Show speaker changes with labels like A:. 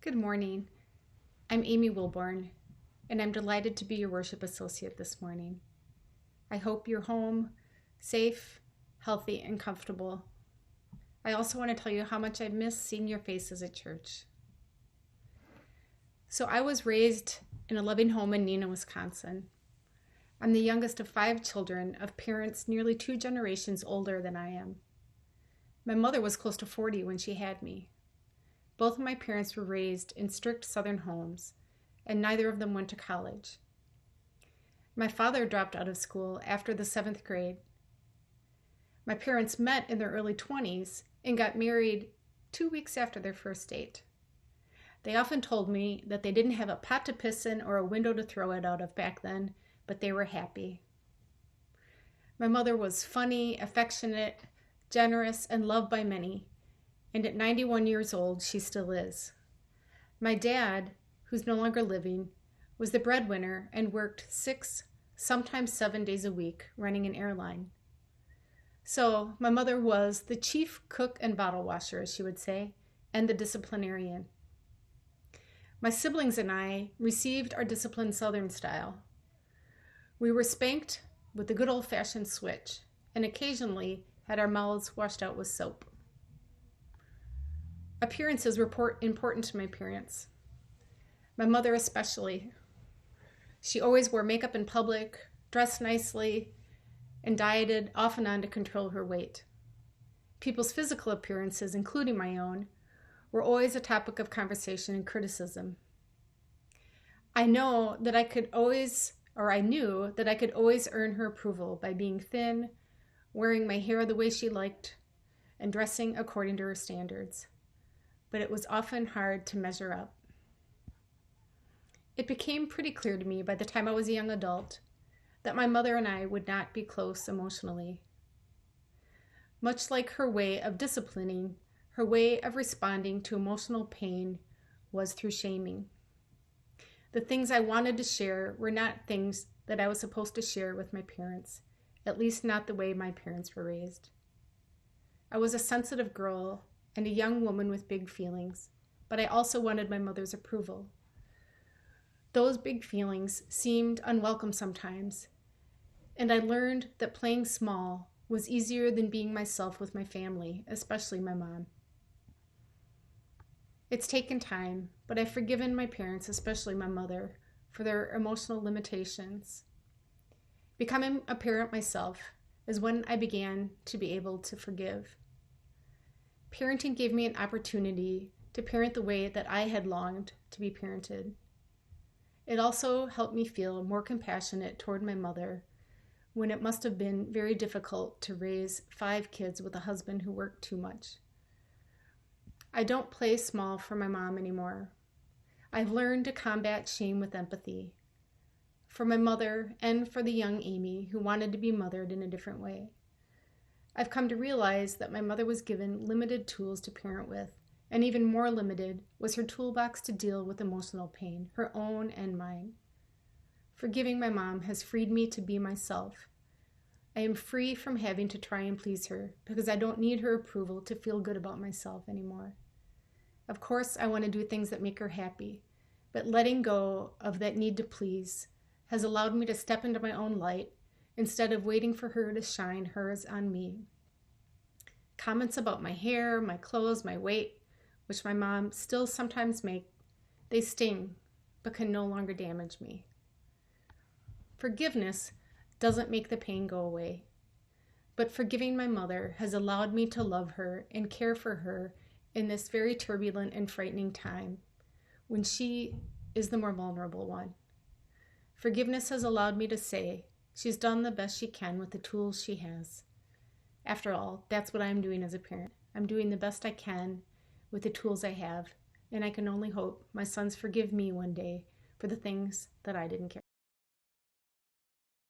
A: Good morning. I'm Amy Wilboure, and I'm delighted to be your worship associate this morning. I hope you're home, safe, healthy, and comfortable. I also want to tell you how much I miss seeing your faces at church. So I was raised in a loving home in Neenah, Wisconsin. I'm the youngest of 5 children of parents nearly 2 generations older than I am. My mother was close to 40 when she had me. Both of my parents were raised in strict Southern homes, and neither of them went to college. My father dropped out of school after the 7th grade. My parents met in their early 20s and got married 2 weeks after their first date. They often told me that they didn't have a pot to piss in or a window to throw it out of back then, but they were happy. My mother was funny, affectionate, generous, and loved by many. And at 91 years old, she still is. My dad, who's no longer living, was the breadwinner and worked 6, sometimes 7 days a week, running an airline. So my mother was the chief cook and bottle washer, as she would say, and the disciplinarian. My siblings and I received our discipline Southern style. We were spanked with the good old-fashioned switch, and occasionally had our mouths washed out with soap. Appearances were important to my parents, my mother especially. She always wore makeup in public, dressed nicely, and dieted off and on to control her weight. People's physical appearances, including my own, were always a topic of conversation and criticism. I knew that I could always earn her approval by being thin, wearing my hair the way she liked, and dressing according to her standards. But it was often hard to measure up. It became pretty clear to me by the time I was a young adult that my mother and I would not be close emotionally. Much like her way of disciplining, her way of responding to emotional pain was through shaming. The things I wanted to share were not things that I was supposed to share with my parents, at least not the way my parents were raised. I was a sensitive girl and a young woman with big feelings, but I also wanted my mother's approval. Those big feelings seemed unwelcome sometimes, and I learned that playing small was easier than being myself with my family, especially my mom. It's taken time, but I've forgiven my parents, especially my mother, for their emotional limitations. Becoming a parent myself is when I began to be able to forgive. Parenting gave me an opportunity to parent the way that I had longed to be parented. It also helped me feel more compassionate toward my mother when it must have been very difficult to raise 5 kids with a husband who worked too much. I don't play small for my mom anymore. I've learned to combat shame with empathy for my mother and for the young Amy who wanted to be mothered in a different way. I've come to realize that my mother was given limited tools to parent with, and even more limited was her toolbox to deal with emotional pain, her own and mine. Forgiving my mom has freed me to be myself. I am free from having to try and please her because I don't need her approval to feel good about myself anymore. Of course, I want to do things that make her happy, but letting go of that need to please has allowed me to step into my own light instead of waiting for her to shine hers on me. Comments about my hair, my clothes, my weight, which my mom still sometimes makes, they sting, but can no longer damage me. Forgiveness doesn't make the pain go away, but forgiving my mother has allowed me to love her and care for her in this very turbulent and frightening time when she is the more vulnerable one. Forgiveness has allowed me to say, she's done the best she can with the tools she has. After all, that's what I'm doing as a parent. I'm doing the best I can with the tools I have, and I can only hope my sons forgive me one day for the things that I didn't care.